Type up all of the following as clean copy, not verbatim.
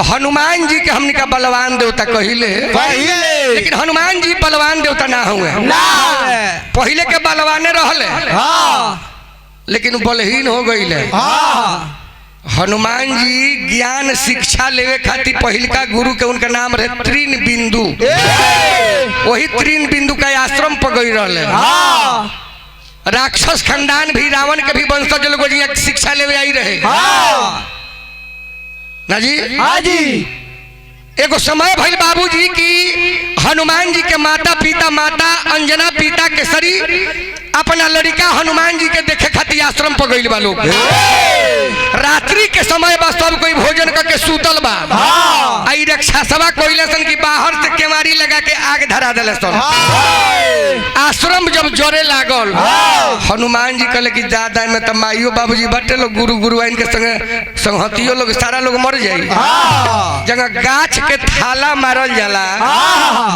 हनुमान जी के हमने का बलवान देवता कहिले, लेकिन हनुमान जी बलवान देवता ना हुए, पहले के बलवाने रहले, लेकिन बलहीन हो गईले। हनुमान जी ज्ञान शिक्षा लेवे खातिर पहिलका गुरु के उनका नाम रहे त्रिन बिंदु। वही त्रिन बिंदु का आश्रम पर गई रहले। राक्षस खानदान भी, रावण के भी वंशज लोग शिक्षा लेवे आई रहे ना जी। हाँ जी। एगो समय भइल बाबूजी की हनुमान जी के माता पिता, माता अंजना पिता केसरी अपना लड़का हनुमान जी के देखे खातिर आश्रम पर गइल बा लोग। रात्रि के समय बा, सब कोई भोजन करके सूतल बा। आई रक्षा सभा कोइले सन की बाहर से केवाड़ी लगा के आग धरा देले सन। आश्रम जब जरे लागल, हनुमान जी कहले कि ज्यादा में तो माइयो बाबूजी बटे लोग, गुरु गुरुआइन के संग संगतियो लोग, सारा लोग मर जाई। जगह गाछ के थाला मारल जाला,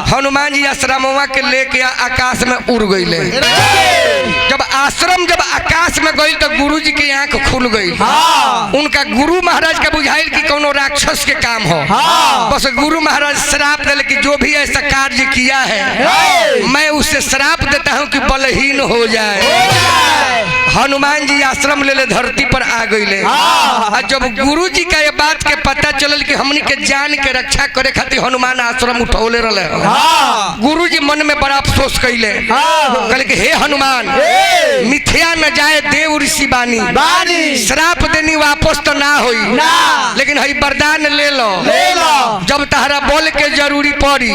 हनुमान जी आश्रमवा के लेके आकाश में उड़ गईले। जब आश्रम जब आकाश में गई तो गुरु जी की आंख खुल गई। उनका गुरु महाराज का बुझाइल कि कोनो राक्षस के काम हो। बस गुरु महाराज श्राप दिले कि जो भी ऐसा कार्य किया है मैं उसे श्राप देता हूं कि बलहीन हो जाए। हनुमान जी आश्रम ले धरती पर आ गईले। जब गुरु जी का ये बात के पता चलल कि हमनी के जान के रक्षा करे खातिर हनुमान आश्रम उठौले रहे, गुरु जी मन में बड़ा अफसोस कैले। कहले कि हे हनुमान, मिथ्या न जाए देव ऋषि बानी, श्राप देनी वापस तो ना होई, लेकिन हई वरदान ले लो। जब तहरा बोल के जरूरी पड़ी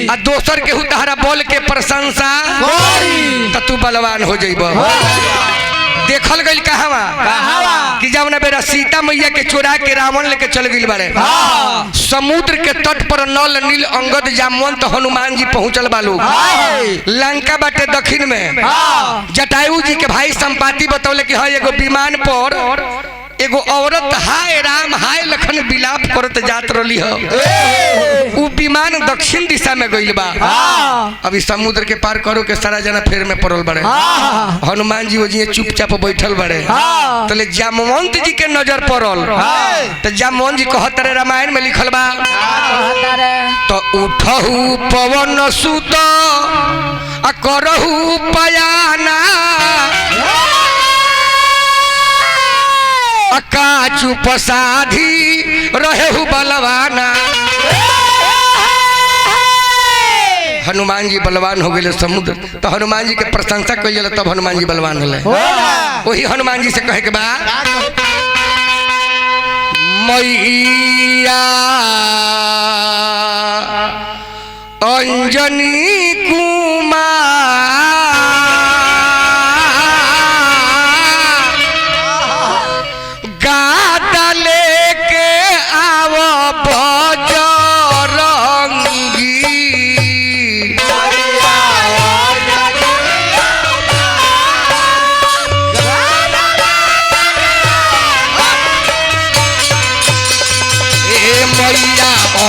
आ दोसर केहू तहरा बोल के प्रशंसा तो तू बलवान हो जाइबो। देखल गई कहवा कि जब ना बेरा सीता मैया के चुरा के रावण लेके चल गई बारे, समुद्र के तट पर नल नील अंगद जामवंत हनुमान जी पहुंचल बालू। लंका बाटे दक्षिण में। जटायु जी के भाई संपाति बतौले कि हाँ एगो विमान पर एगो औरत हाय राम हाय लखन विलाप करत जात रही है। उ विमान दक्षिण दिशा में गइल बा। अभी समुद्र के पार करो के सारा जना फेर में पड़ल बड़े। हनुमान जी वजी चुपचाप बैठल बड़े। तले जामवंत जी के नजर पड़ल तो जामवंत जी कहत रे, रामायण में लिखल बा, तो उठहु पवन सुत आ करहु पयाना, काचू पसाधी रहेहु बलवाना। हनुमान जी बलवान हो गए समुद्र, तो हनुमान जी के प्रशंसा कइल तब हनुमान जी बलवान होले। वही हनुमान जी से कहे के बा, मैया अंजनी कुमार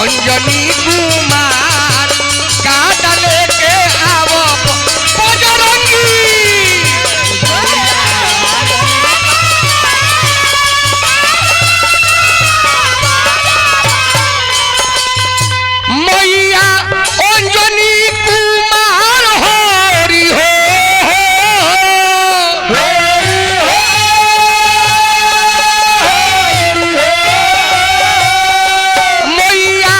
अंजनी कुमार काटा लेके आवो बजरंगी। मैया अंजनी कुमार हरि हो, मैया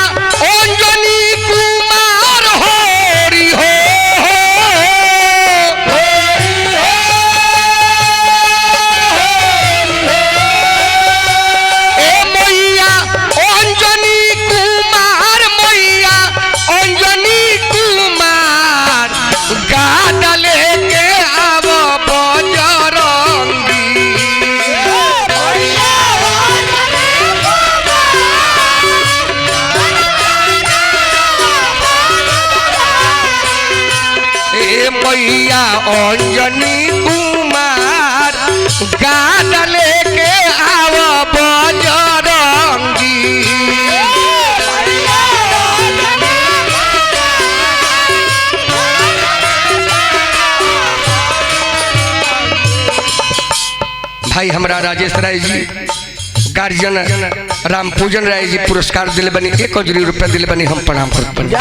अंजनी कुमार गाना लेके आवो बजरंगी। भाई हमरा राजेश राय जी गार्जियन राम पूजन राय जी पुरस्कार दिले बनी 1000 रुपया दिले बनी हम प्रणाम करत बनी।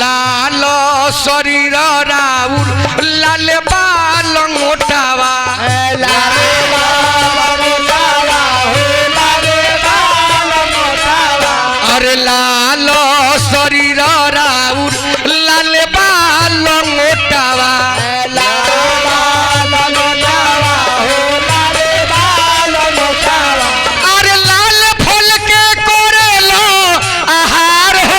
लाल शरीर राउर लाल बाल मोटावा अरे लाल शरीर राउर लाल बाल मोटावा अरे लाल फल के करेलो आहार हो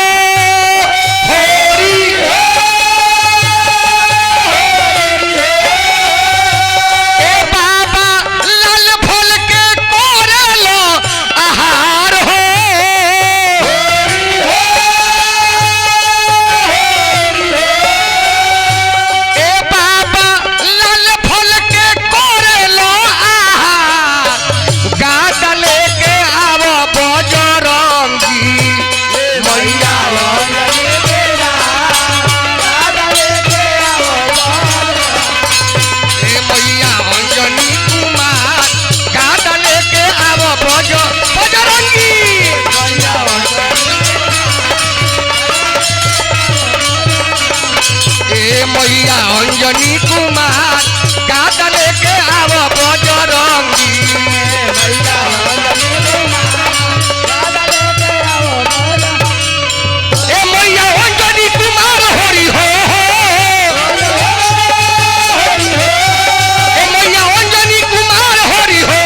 मैया अंजनी कुमार गाता लेके आव बजरंगी ए मैया अंजनी कुमार हरि हो ए मैया अंजनी कुमार हरि हो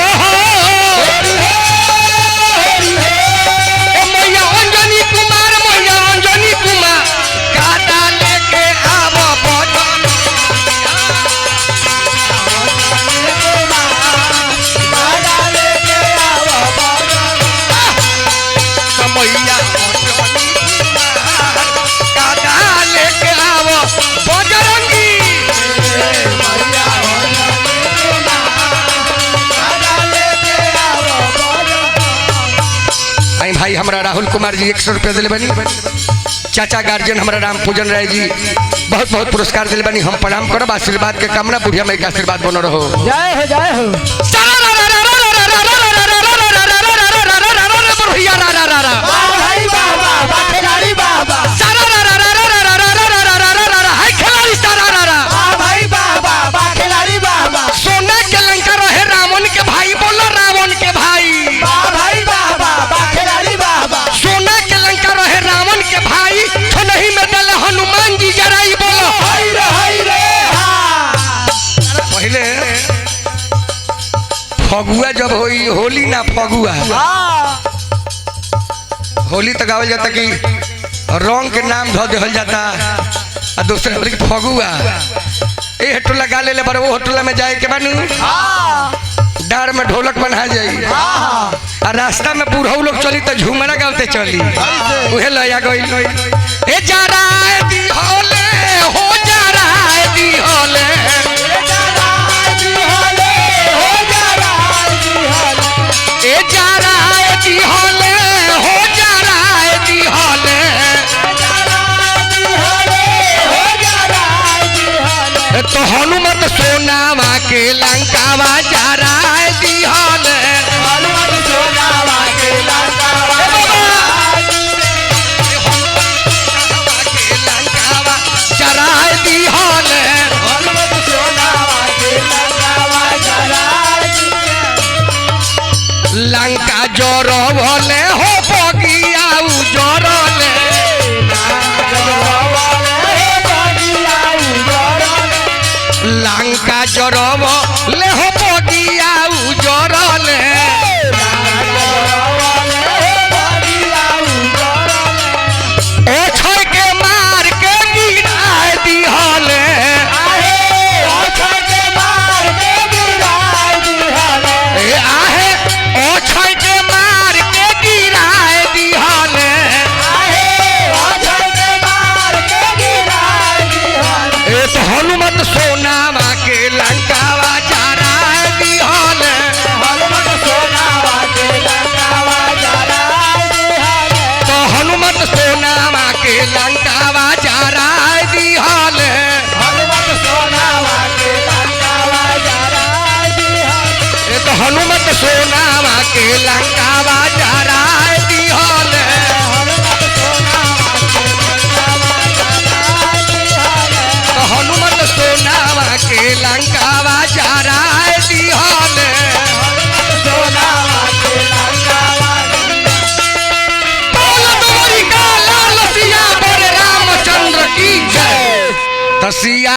ए मैया अंजनी कुमार गाता लेके आव भाई हमारा राहुल कुमार जी 100 रुपया दिले बनी। चाचा गार्जियन हमारा राम पूजन राय जी बहुत बहुत पुरस्कार दिले बनी हम प्रणाम करब आशीर्वाद के कामना बुढ़िया माई के आशीर्वाद बनो रहो। जय हो जय हो। सोना के लंका रहे रावण के भाई बोलो रावण के भाई सोना के लंका रहे रावण के भाई तो नहीं में दल हनुमान जी जराई बोलो पहले फगुआ जब होई होली ना फगुआ होली तो गावल जाता कि रंग के नाम धो देहल जाता और दूसरे के फगुआ ए हटोला गा ले बार वो हटोला में जाए के बानू डार में ढोलक बना जाई और रास्ता में बूढ़ऊ लोग चली तो झूमरा गावते चली उहे लया गई ए जरा दी होले हो जरा दी होले ए जरा दी होले हो जरा दी होले तो हनुमत सोनावा के लंकावा जरा दी होले हनुमत सोनावा के लंकावा जरा दी होले हनुमत हनुमत सोनावा के लंकावा जराए दिहल हनुमत सोनावा के लंकावा जराए दिहल लाल सिया बोले रामचंद्र की जय। तसिया